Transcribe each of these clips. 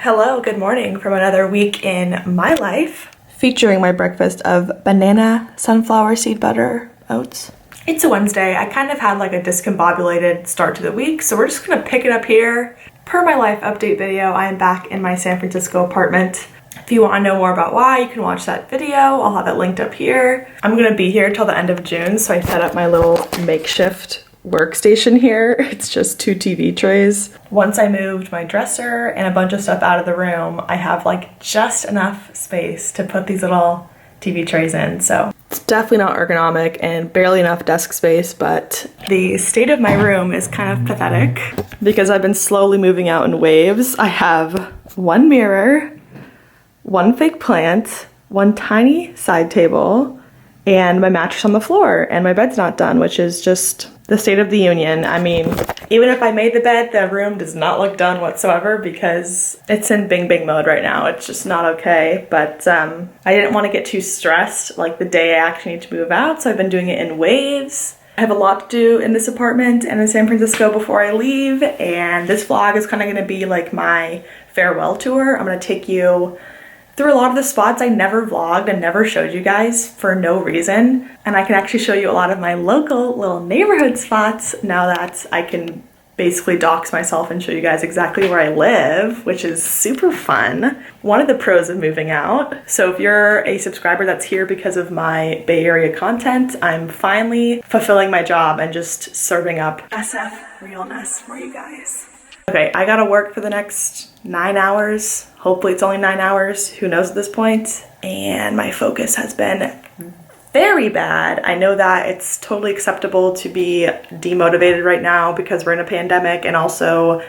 Hello, good morning from another week in my life, featuring my breakfast of banana, sunflower seed butter, oats. It's a Wednesday. I kind of had like a discombobulated start to the week, so we're just gonna pick it up here. Per my life update video, I am back in my San Francisco apartment. If you want to know more about why, you can watch that video. I'll have it linked up here. I'm gonna be here till the end of June, so I set up my little makeshift workstation here. It's just 2 TV trays. Once I moved my dresser and a bunch of stuff out of the room, I have like just enough space to put these little TV trays in. So it's definitely not ergonomic and barely enough desk space, but the state of my room is kind of pathetic because I've been slowly moving out in waves. I have one mirror, one fake plant, one tiny side table, and my mattress on the floor, and my bed's not done, which is just the state of the union. I mean, even if I made the bed, the room does not look done whatsoever because it's in bing bing mode right now. It's just not okay, but I didn't want to get too stressed like the day I actually need to move out, so I've been doing it in waves. I have a lot to do in this apartment and in San Francisco before I leave, and this vlog is kind of going to be like my farewell tour. I'm going to take you through a lot of the spots I never vlogged and never showed you guys for no reason. And I can actually show you a lot of my local little neighborhood spots now that I can basically dox myself and show you guys exactly where I live, which is super fun. One of the pros of moving out. So if you're a subscriber that's here because of my Bay Area content, I'm finally fulfilling my job and just serving up SF realness for you guys. Okay, I gotta work for the next 9 hours. Hopefully it's only 9 hours, who knows at this point. And my focus has been very bad. I know that it's totally acceptable to be demotivated right now because we're in a pandemic, and also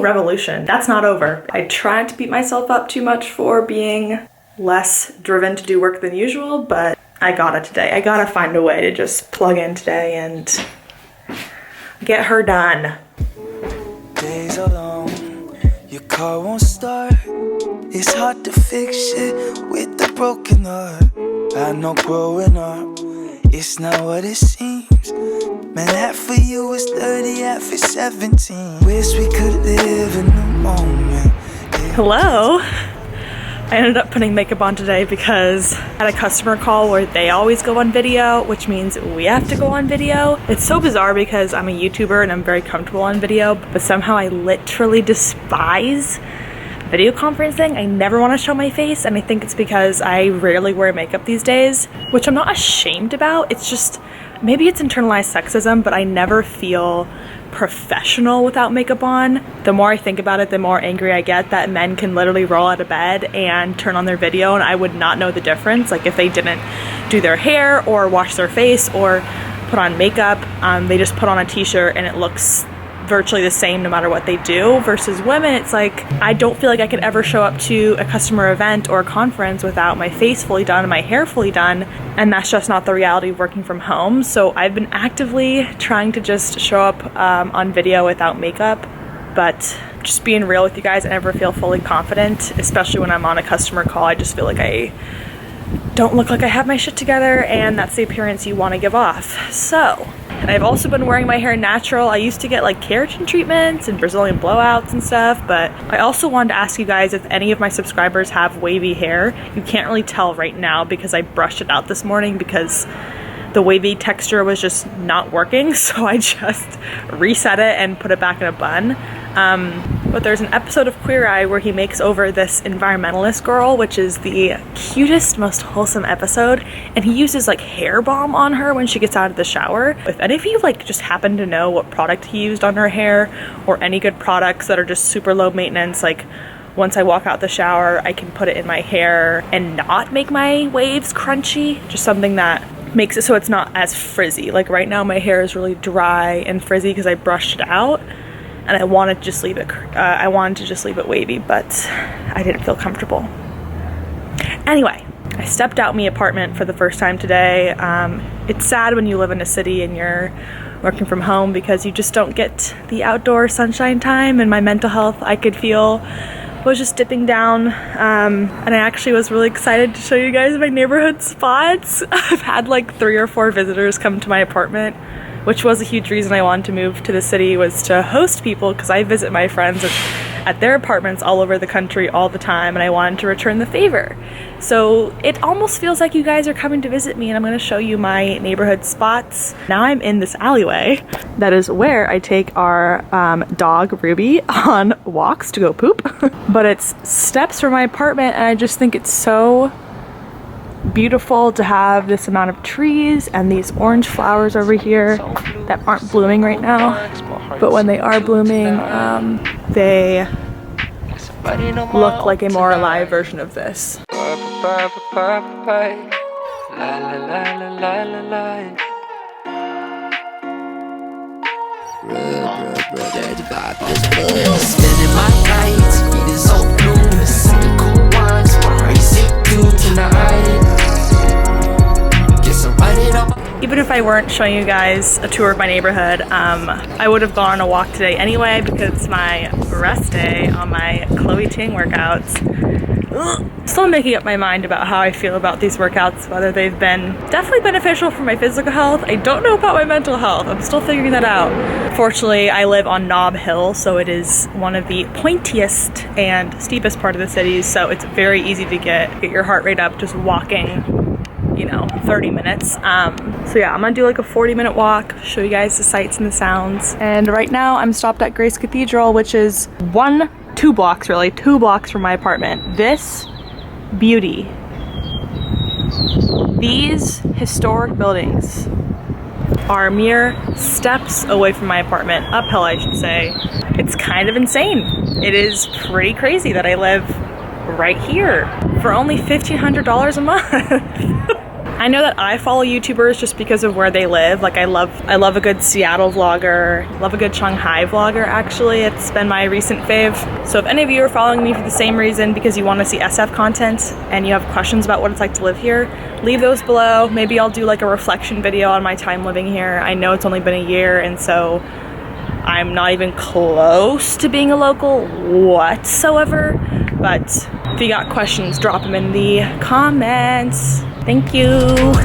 revolution. That's not over. I try not to beat myself up too much for being less driven to do work than usual, but I got it today. I gotta find a way to just plug in today and get her done. Days alone, your car won't start. It's hard to fix it with the broken heart. I know growing up, it's not what it seems. Man, that for you was 30, half for 17. Wish we could live in the moment. Hello. I ended up putting makeup on today because I had a customer call where they always go on video, which means we have to go on video. It's so bizarre because I'm a YouTuber and I'm very comfortable on video, but somehow I literally despise video conferencing. I never want to show my face, and I think it's because I rarely wear makeup these days, which I'm not ashamed about. It's just, maybe it's internalized sexism, but I never feel professional without makeup on. The more I think about it, the more angry I get that men can literally roll out of bed and turn on their video and I would not know the difference. Like if they didn't do their hair or wash their face or put on makeup, they just put on a t-shirt and it looks virtually the same no matter what they do. Versus women, it's like I don't feel like I could ever show up to a customer event or a conference without my face fully done and my hair fully done, and that's just not the reality of working from home. So I've been actively trying to just show up on video without makeup, but just being real with you guys, I never feel fully confident, especially when I'm on a customer call. I just feel like I don't look like I have my shit together, and that's the appearance you want to give off. So, and I've also been wearing my hair natural. I used to get like keratin treatments and Brazilian blowouts and stuff, but I also wanted to ask you guys if any of my subscribers have wavy hair. You can't really tell right now because I brushed it out this morning because the wavy texture was just not working, so I just reset it and put it back in a bun. But there's an episode of Queer Eye where he makes over this environmentalist girl, which is the cutest, most wholesome episode, and he uses like hair balm on her when she gets out of the shower. If any of you like just happen to know what product he used on her hair, or any good products that are just super low maintenance, like once I walk out the shower I can put it in my hair and not make my waves crunchy, just something that makes it so it's not as frizzy. Like right now my hair is really dry and frizzy because I brushed it out, and I wanted to just leave it wavy, but I didn't feel comfortable. Anyway, I stepped out my apartment for the first time today. It's sad when you live in a city and you're working from home because you just don't get the outdoor sunshine time, and my mental health I could feel was just dipping down, and I actually was really excited to show you guys my neighborhood spots. I've had like 3 or 4 visitors come to my apartment, which was a huge reason I wanted to move to the city, was to host people, because I visit my friends at their apartments all over the country all the time, and I wanted to return the favor. So it almost feels like you guys are coming to visit me, and I'm going to show you my neighborhood spots. Now I'm in this alleyway. That is where I take our dog Ruby on walks to go poop. But it's steps from my apartment, and I just think it's so beautiful to have this amount of trees and these orange flowers over here that aren't blooming right now, but when they are blooming, they look like a more alive version of this. Spending my nights eating so blue, sipping cool wines, what race it do tonight? Guess I'm riding up. Even if I weren't showing you guys a tour of my neighborhood, I would have gone on a walk today anyway because it's my rest day on my Chloe Ting workouts. Still making up my mind about how I feel about these workouts, whether they've been definitely beneficial for my physical health. I don't know about my mental health. I'm still figuring that out. Fortunately, I live on Nob Hill, so it is one of the pointiest and steepest part of the city, so it's very easy to get your heart rate up just walking, you know, 30 minutes. So yeah, I'm gonna do like a 40-minute walk, show you guys the sights and the sounds. And right now I'm stopped at Grace Cathedral, which is two blocks from my apartment. This beauty. These historic buildings are mere steps away from my apartment, uphill I should say. It's kind of insane. It is pretty crazy that I live right here for only $1,500 a month. I know that I follow YouTubers just because of where they live. Like I love a good Seattle vlogger, love a good Shanghai vlogger actually. It's been my recent fave. So if any of you are following me for the same reason, because you want to see SF content and you have questions about what it's like to live here, leave those below. Maybe I'll do like a reflection video on my time living here. I know it's only been a year, and so I'm not even close to being a local whatsoever. But if you got questions, drop them in the comments. Thank you. Relax,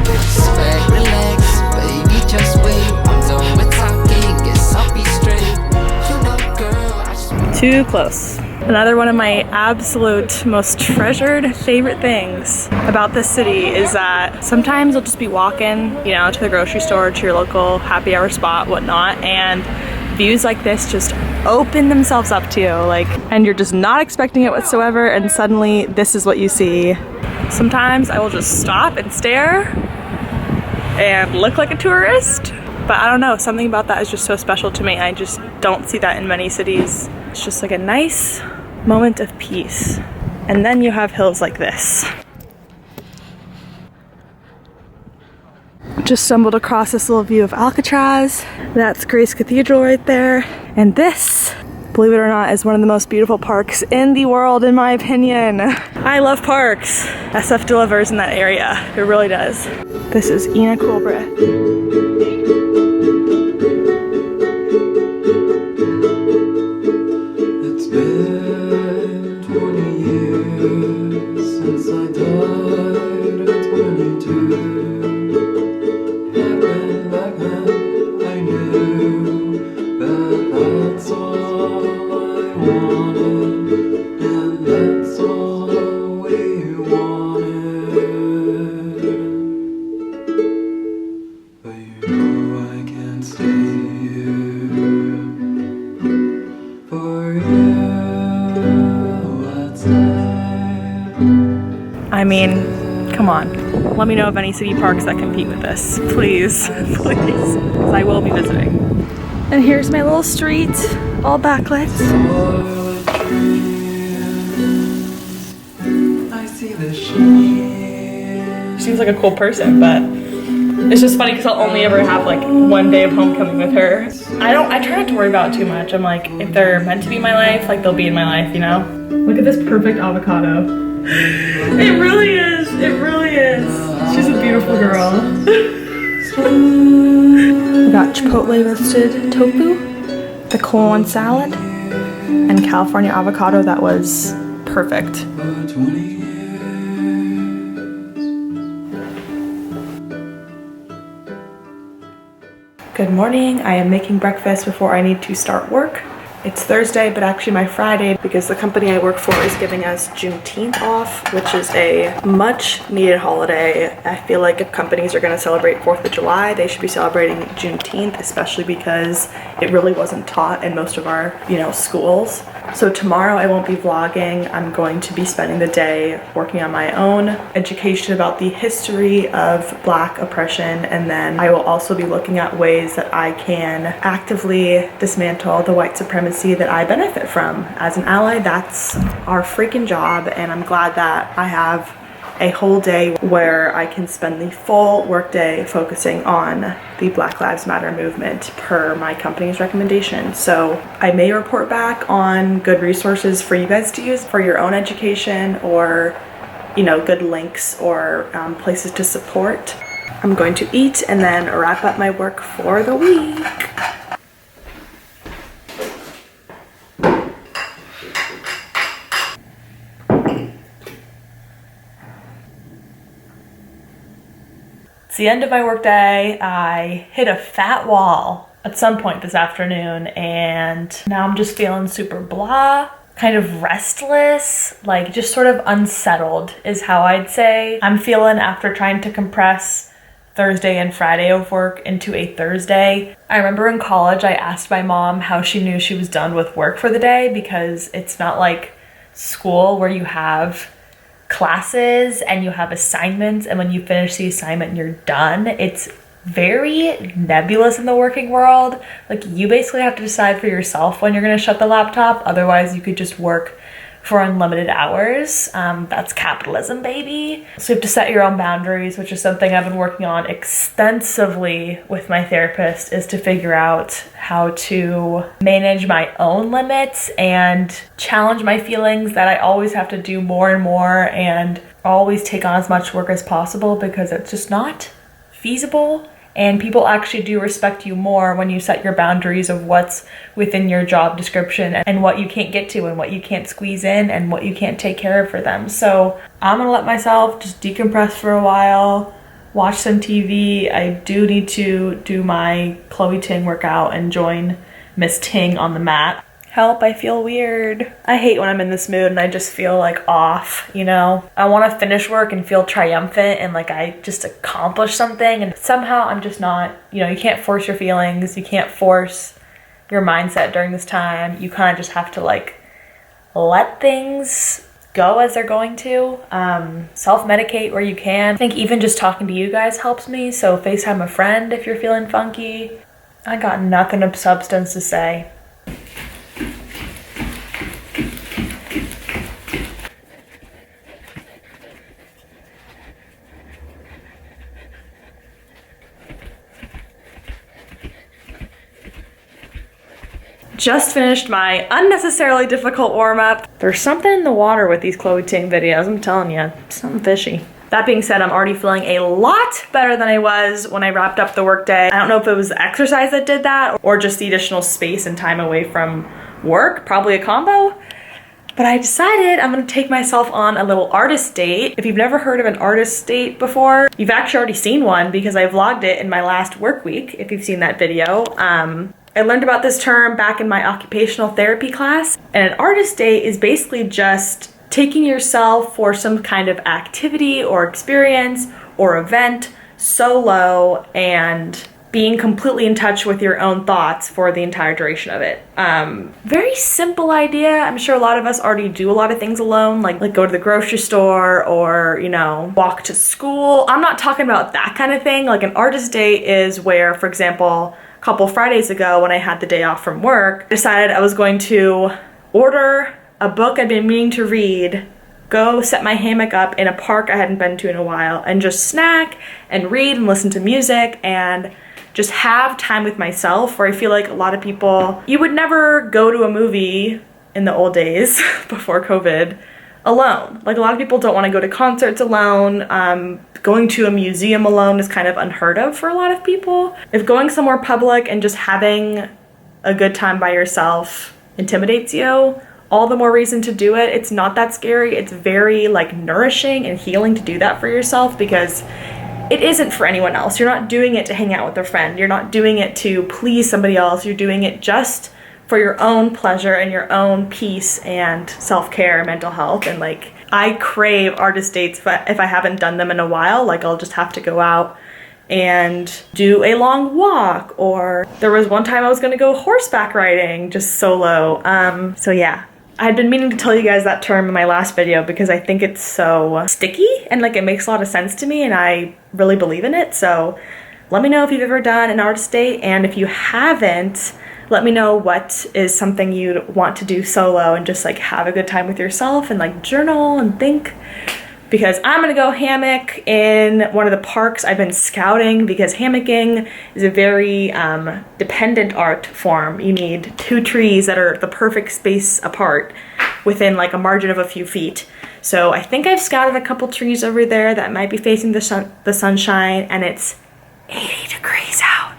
baby, just wait. I'm done with talking, guess I'll be straight. You know, girl, I just Too close. Another one of my absolute most treasured favorite things about this city is that sometimes I'll just be walking, you know, to the grocery store, to your local happy hour spot, whatnot, and views like this just open themselves up to you, like, and you're just not expecting it whatsoever, and suddenly this is what you see. Sometimes I will just stop and stare and look like a tourist, but I don't know, something about that is just so special to me. I just don't see that in many cities. It's just like a nice moment of peace. And then you have hills like this. Just stumbled across this little view of Alcatraz. That's Grace Cathedral right there. And this, believe it or not, is one of the most beautiful parks in the world, in my opinion. I love parks. SF delivers in that area. It really does. This is Ina Coolbrith. It's been 20 years since I died at 22. Heaven back then, I knew that that's all I wanted, and that's all we wanted. But you know I can't stay here. For you, I'd stay. I mean, come on. Let me know of any city parks that compete with this. Please, please. 'Cause I will be visiting. And here's my little street, all backlit. I see the sheen. Seems like a cool person, but it's just funny because I'll only ever have like one day of homecoming with her. I try not to worry about it too much. I'm like, if they're meant to be in my life, like they'll be in my life, you know? Look at this perfect avocado. It really is. It really is. She's a beautiful girl. We got Chipotle roasted tofu, the colon salad, and California avocado that was perfect. Good morning. I am making breakfast before I need to start work. It's Thursday, but actually my Friday, because the company I work for is giving us Juneteenth off, which is a much needed holiday. I feel like if companies are going to celebrate 4th of July, they should be celebrating Juneteenth, especially because it really wasn't taught in most of our, schools. So tomorrow I won't be vlogging. I'm going to be spending the day working on my own education about the history of Black oppression, and then I will also be looking at ways that I can actively dismantle the white supremacy that I benefit from. As an ally, that's our freaking job, and I'm glad that I have a whole day where I can spend the full workday focusing on the Black Lives Matter movement per my company's recommendation. So I may report back on good resources for you guys to use for your own education, or good links or places to support. I'm going to eat and then wrap up my work for the week. It's the end of my workday. I hit a fat wall at some point this afternoon, and now I'm just feeling super blah, kind of restless, like just sort of unsettled is how I'd say I'm feeling after trying to compress Thursday and Friday of work into a Thursday. I remember in college I asked my mom how she knew she was done with work for the day, because it's not like school where you have classes and you have assignments, and when you finish the assignment you're done. It's very nebulous in the working world. Like, you basically have to decide for yourself when you're going to shut the laptop, otherwise you could just work for unlimited hours. That's capitalism, baby. So you have to set your own boundaries, which is something I've been working on extensively with my therapist, is to figure out how to manage my own limits and challenge my feelings that I always have to do more and more and always take on as much work as possible, because it's just not feasible. And people actually do respect you more when you set your boundaries of what's within your job description and what you can't get to and what you can't squeeze in and what you can't take care of for them. So I'm gonna let myself just decompress for a while, watch some TV. I do need to do my Chloe Ting workout and join Miss Ting on the mat. Help, I feel weird. I hate when I'm in this mood and I just feel like off, I want to finish work and feel triumphant and like I just accomplished something, and somehow I'm just not, you can't force your feelings, you can't force your mindset during this time. You kind of just have to like let things go as they're going to. Self-medicate where you can. I think even just talking to you guys helps me, so FaceTime a friend if you're feeling funky. I got nothing of substance to say. Just finished my unnecessarily difficult warm-up. There's something in the water with these Chloe Ting videos, I'm telling you, something fishy. That being said, I'm already feeling a lot better than I was when I wrapped up the workday. I don't know if it was the exercise that did that or just the additional space and time away from work, probably a combo. But I decided I'm gonna take myself on a little artist date. If you've never heard of an artist date before, you've actually already seen one because I vlogged it in my last work week, if you've seen that video. I learned about this term back in my occupational therapy class, and an artist date is basically just taking yourself for some kind of activity or experience or event solo and being completely in touch with your own thoughts for the entire duration of it. Very simple idea. I'm sure a lot of us already do a lot of things alone, like go to the grocery store or, walk to school. I'm not talking about that kind of thing. Like, an artist date is where, for example, a couple Fridays ago when I had the day off from work, I decided I was going to order a book I'd been meaning to read, go set my hammock up in a park I hadn't been to in a while, and just snack and read and listen to music and just have time with myself, where I feel like a lot of people, you would never go to a movie in the old days before COVID alone. Like, a lot of people don't want to go to concerts alone. Going to a museum alone is kind of unheard of for a lot of people. If going somewhere public and just having a good time by yourself intimidates you, all the more reason to do it. It's not that scary. It's very nourishing and healing to do that for yourself, because it isn't for anyone else. You're not doing it to hang out with a friend. You're not doing it to please somebody else. You're doing it just for your own pleasure and your own peace and self-care and mental health. And like, I crave artist dates if I haven't done them in a while. Like, I'll just have to go out and do a long walk, or there was one time I was gonna go horseback riding just solo. So yeah, I had been meaning to tell you guys that term in my last video because I think it's so sticky and like it makes a lot of sense to me and I really believe in it. So let me know if you've ever done an artist date, and if you haven't, let me know what is something you'd want to do solo and just like have a good time with yourself and like journal and think. Because I'm gonna go hammock in one of the parks I've been scouting, because hammocking is a very dependent art form. You need 2 trees that are the perfect space apart within like a margin of a few feet. So I think I've scouted a couple trees over there that might be facing the sunshine, and it's 80 degrees out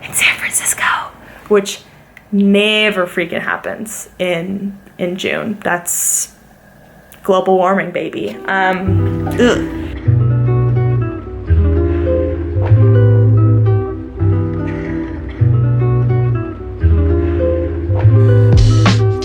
in San Francisco, which never freaking happens in June. That's global warming, baby.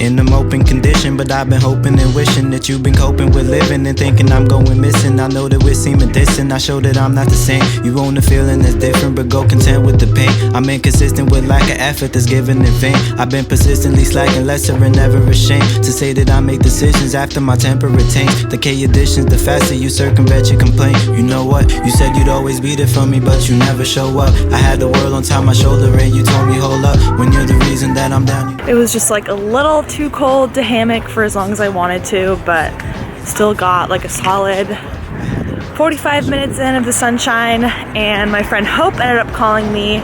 In an open condition, but I've been hoping and wishing that you've been coping with living and thinking I'm going missing. I know that we're seeming distant, I show that I'm not the same. You own the feeling that's different, but go content with the pain. I'm inconsistent with lack of effort that's given in vain. I've been persistently slacking, lesser and never ashamed to say that I make decisions after my temper retains the K additions. The faster you circumvent your complaint. You know what? You said you'd always be there for me, but you never show up. I had the world on top of my shoulder and you told me hold up when you're the reason that I'm down. It was just like a little too cold to hammock for as long as I wanted to, but still got like a solid 45 minutes in of the sunshine. And my friend Hope ended up calling me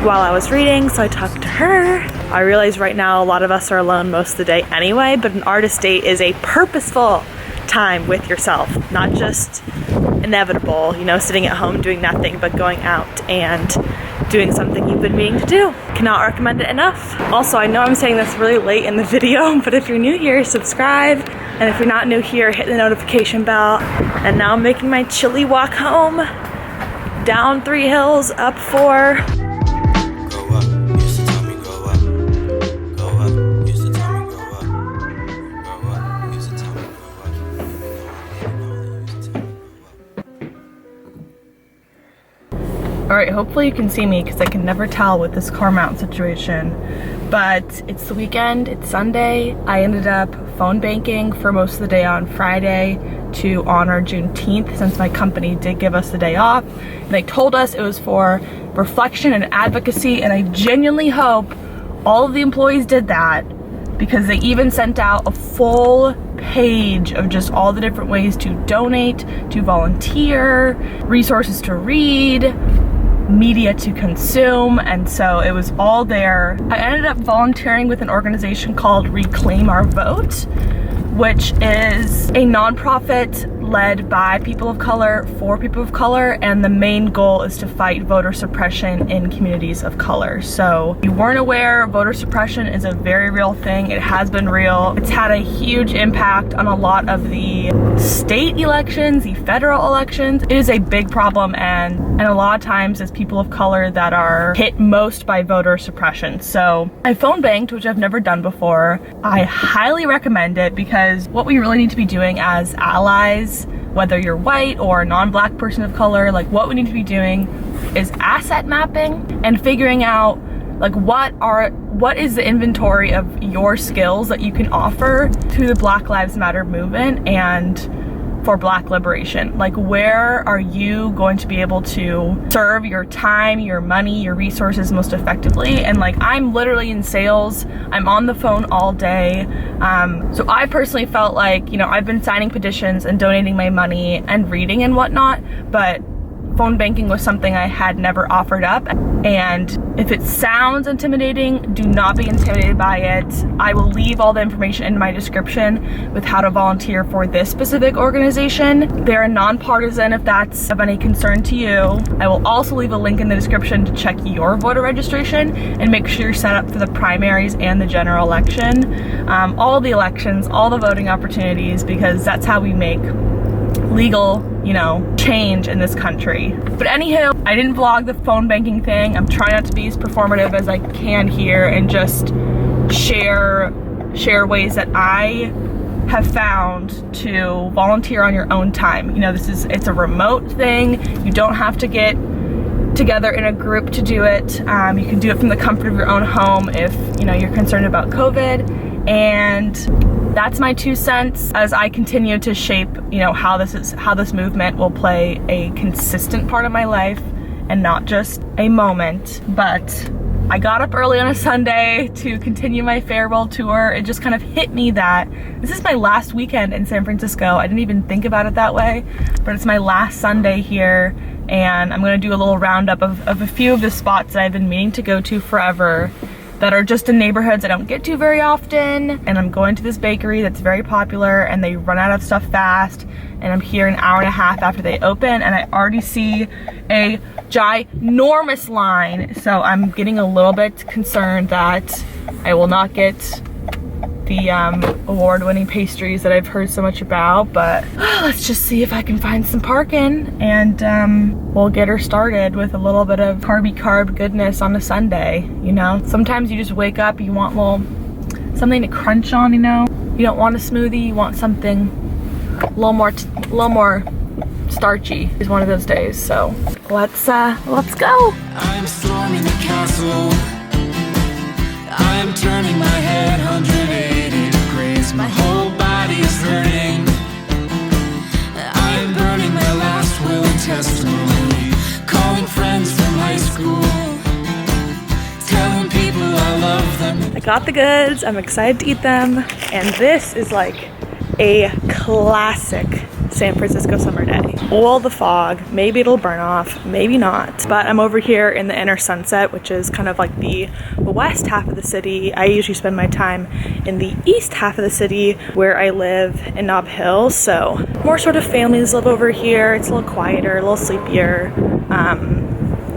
while I was reading, so I talked to her. I realize right now a lot of us are alone most of the day anyway, but an artist date is a purposeful time with yourself, not just inevitable, you know, sitting at home doing nothing, but going out and doing something you've been meaning to do. Cannot recommend it enough. Also, I know I'm saying this really late in the video, but if you're new here, subscribe. And if you're not new here, hit the notification bell. And now I'm making my chilly walk home, down 3 hills, up 4. Alright, hopefully you can see me because I can never tell with this car mount situation. But it's the weekend, it's Sunday. I ended up phone banking for most of the day on Friday to honor Juneteenth, since my company did give us the day off. And they told us it was for reflection and advocacy, and I genuinely hope all of the employees did that, because they even sent out a full page of just all the different ways to donate, to volunteer, resources to read, media to consume, and so it was all there. I ended up volunteering with an organization called Reclaim Our Vote, which is a nonprofit led by people of color for people of color, and the main goal is to fight voter suppression in communities of color. So if you weren't aware, voter suppression is a very real thing. It has been real. It's had a huge impact on a lot of the state elections, the federal elections. It is a big problem, and a lot of times it's people of color that are hit most by voter suppression. So I phone banked, which I've never done before. I highly recommend it, because what we really need to be doing as allies, whether you're white or a non-black person of color, like what we need to be doing is asset mapping and figuring out like what is the inventory of your skills that you can offer to the Black Lives Matter movement and for Black liberation. Like, where are you going to be able to serve your time, your money, your resources most effectively? And like, I'm literally in sales, I'm on the phone all day. So I personally felt like, you know, I've been signing petitions and donating my money and reading and whatnot, but phone banking was something I had never offered up. And if it sounds intimidating, do not be intimidated by it. I will leave all the information in my description with how to volunteer for this specific organization. They're nonpartisan if that's of any concern to you. I will also leave a link in the description to check your voter registration and make sure you're set up for the primaries and the general election. All the elections, all the voting opportunities, because that's how we make legal, you know, change in this country. But anywho, I didn't vlog the phone banking thing. I'm trying not to be as performative as I can here and just share ways that I have found to volunteer on your own time. You know, it's a remote thing. You don't have to get together in a group to do it. You can do it from the comfort of your own home if, you know, you're concerned about COVID. And that's my 2 cents as I continue to shape, you know, how this movement will play a consistent part of my life and not just a moment. But I got up early on a Sunday to continue my farewell tour. It just kind of hit me that this is my last weekend in San Francisco. I didn't even think about it that way, but it's my last Sunday here, and I'm gonna do a little roundup of a few of the spots that I've been meaning to go to forever that are just in neighborhoods I don't get to very often. And I'm going to this bakery that's very popular, and they run out of stuff fast, and I'm here an hour and a half after they open, and I already see a ginormous line. So I'm getting a little bit concerned that I will not get the award-winning pastries that I've heard so much about, but let's just see if I can find some parking, and we'll get her started with a little bit of carb goodness on a Sunday. You know, sometimes you just wake up, you want something to crunch on, you know? You don't want a smoothie, you want something a little more starchy. Is one of those days, so let's go. I'm storming the castle. I'm turning my head 180 degrees. My whole body is hurting. I'm burning my last will and testimony. Calling friends from high school. Telling people I love them. I got the goods. I'm excited to eat them. And this is like a classic San Francisco summer day. All the fog, maybe it'll burn off, maybe not. But I'm over here in the inner Sunset, which is kind of like the west half of the city. I usually spend my time in the east half of the city where I live in Nob Hill. So more sort of families live over here. It's a little quieter, a little sleepier.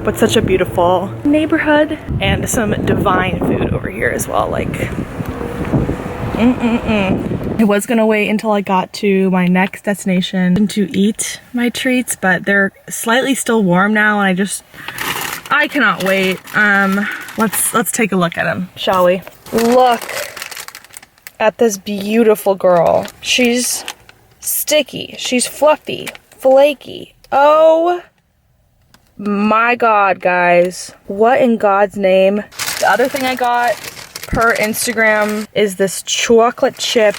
But such a beautiful neighborhood, and some divine food over here as well. Like, I was gonna wait until I got to my next destination to eat my treats, but they're slightly still warm now, and I cannot wait. Let's take a look at them, shall we? Look at this beautiful girl. She's sticky, she's fluffy, flaky. Oh my God, guys. What in God's name? The other thing I got per Instagram is this chocolate chip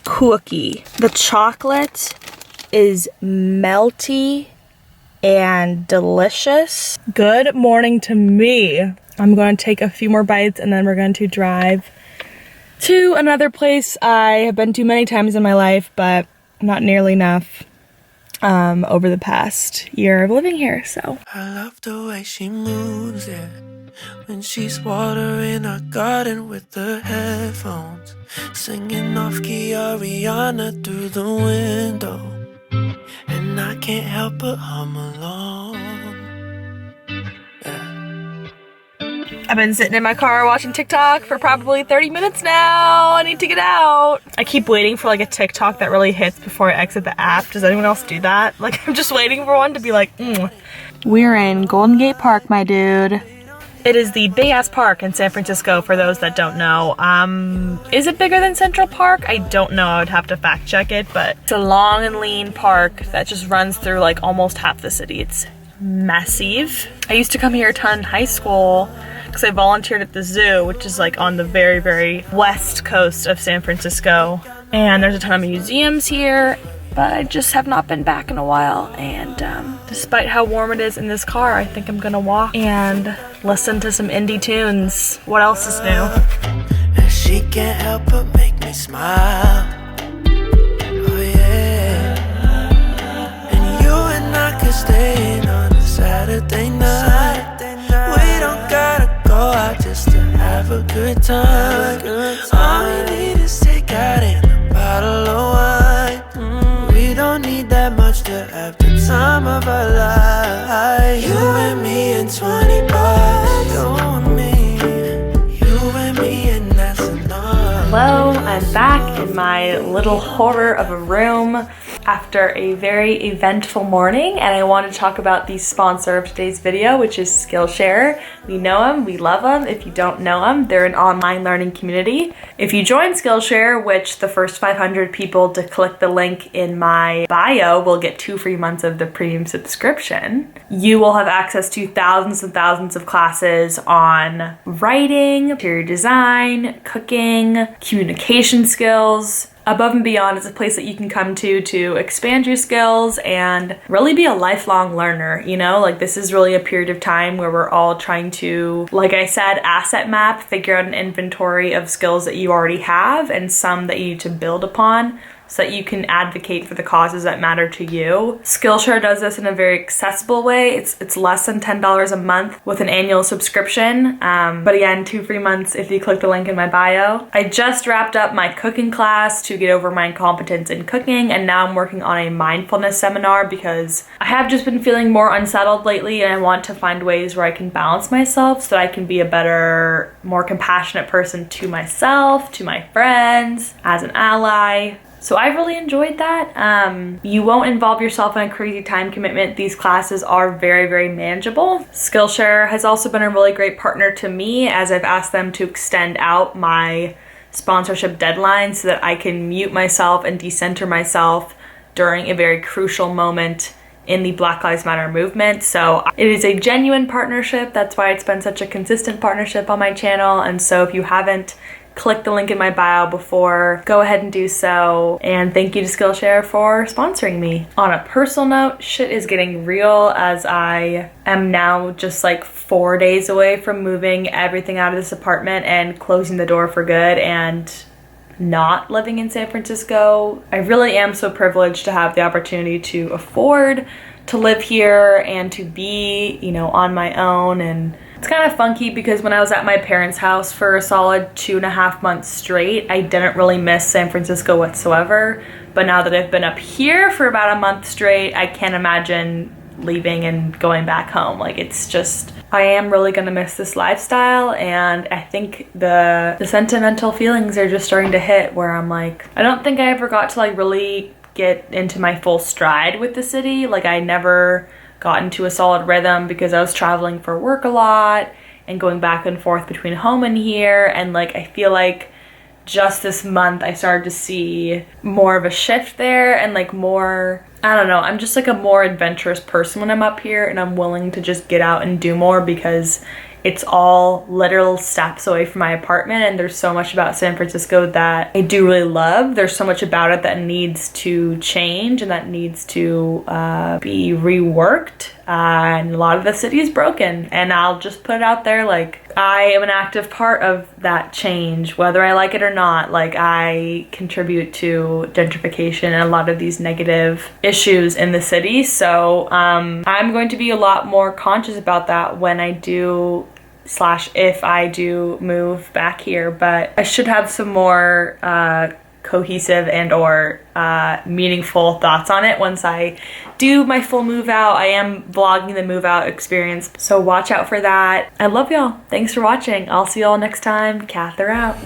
cookie. The chocolate is melty and delicious. Good morning to me. I'm going to take a few more bites, and then we're going to drive to another place I have been to many times in my life, but not nearly enough over the past year of living here. So I love the way she moves, yeah. When she's watering our garden with her headphones, singing off key Ariana through the window, and I can't help but hum along. Yeah. I've been sitting in my car watching TikTok for probably 30 minutes now. I need to get out. I keep waiting for like a TikTok that really hits before I exit the app. Does anyone else do that? Like, I'm just waiting for one to be like, We're in Golden Gate Park, my dude. It is the big ass park in San Francisco, for those that don't know. Is it bigger than Central Park? I don't know, I would have to fact check it, but it's a long and lean park that just runs through like almost half the city. It's massive. I used to come here a ton in high school because I volunteered at the zoo, which is like on the very, very west coast of San Francisco. And there's a ton of museums here, but I just have not been back in a while. And despite how warm it is in this car, I think I'm gonna walk and listen to some indie tunes. What else is new? And she can't help but make me smile. Oh yeah. And you and I could stay in on a Saturday night. We don't gotta go out just to have a good time. All we need is takeout and a bottle of wine. We don't need that much to have the time of our life. You and me and 20 bucks. You and me, you and me, and that's enough. Hello, I'm back in my little horror of a room. after a very eventful morning, and I want to talk about the sponsor of today's video, which is Skillshare. We know them, we love them. If you don't know them, they're an online learning community. If you join Skillshare, which the first 500 people to click the link in my bio will get 2 free months of the premium subscription, you will have access to thousands and thousands of classes on writing, interior design, cooking, communication skills. Above and Beyond is a place that you can come to expand your skills and really be a lifelong learner, you know? Like, this is really a period of time where we're all trying to, like I said, asset map, figure out an inventory of skills that you already have and some that you need to build upon, so that you can advocate for the causes that matter to you. Skillshare does this in a very accessible way. It's less than $10 a month with an annual subscription. But again, 2 free months if you click the link in my bio. I just wrapped up my cooking class to get over my incompetence in cooking, and now I'm working on a mindfulness seminar because I have just been feeling more unsettled lately, and I want to find ways where I can balance myself so that I can be a better, more compassionate person to myself, to my friends, as an ally. So I've really enjoyed that. You won't involve yourself in a crazy time commitment. These classes are very, very manageable. Skillshare has also been a really great partner to me, as I've asked them to extend out my sponsorship deadline so that I can mute myself and decenter myself during a very crucial moment in the Black Lives Matter movement. So it is a genuine partnership. That's why it's been such a consistent partnership on my channel. And so if you haven't click the link in my bio before, go ahead and do so. And thank you to Skillshare for sponsoring me. On a personal note, shit is getting real, as I am now just like 4 days away from moving everything out of this apartment and closing the door for good and not living in San Francisco. I really am so privileged to have the opportunity to afford to live here and to be, you know, on my own. And it's kind of funky because when I was at my parents' house for a solid 2.5 months straight, I didn't really miss San Francisco whatsoever. But now that I've been up here for about a month straight, I can't imagine leaving and going back home. Like, it's just, I am really gonna miss this lifestyle, and I think the sentimental feelings are just starting to hit where I'm like, I don't think I ever got to like really get into my full stride with the city. Like, I never got into a solid rhythm because I was traveling for work a lot and going back and forth between home and here. And like, I feel like just this month I started to see more of a shift there, and like more, I don't know, I'm just like a more adventurous person when I'm up here, and I'm willing to just get out and do more because it's all literal steps away from my apartment, and there's so much about San Francisco that I do really love. There's so much about it that needs to change and that needs to be reworked, and a lot of the city is broken, and I'll just put it out there, like, I am an active part of that change, whether I like it or not. Like, I contribute to gentrification and a lot of these negative issues in the city, so I'm going to be a lot more conscious about that when I do / if I do move back here. But I should have some more cohesive and or meaningful thoughts on it once I do my full move out. I am vlogging the move out experience, so watch out for that. I love y'all. Thanks for watching. I'll see y'all next time. Katherout.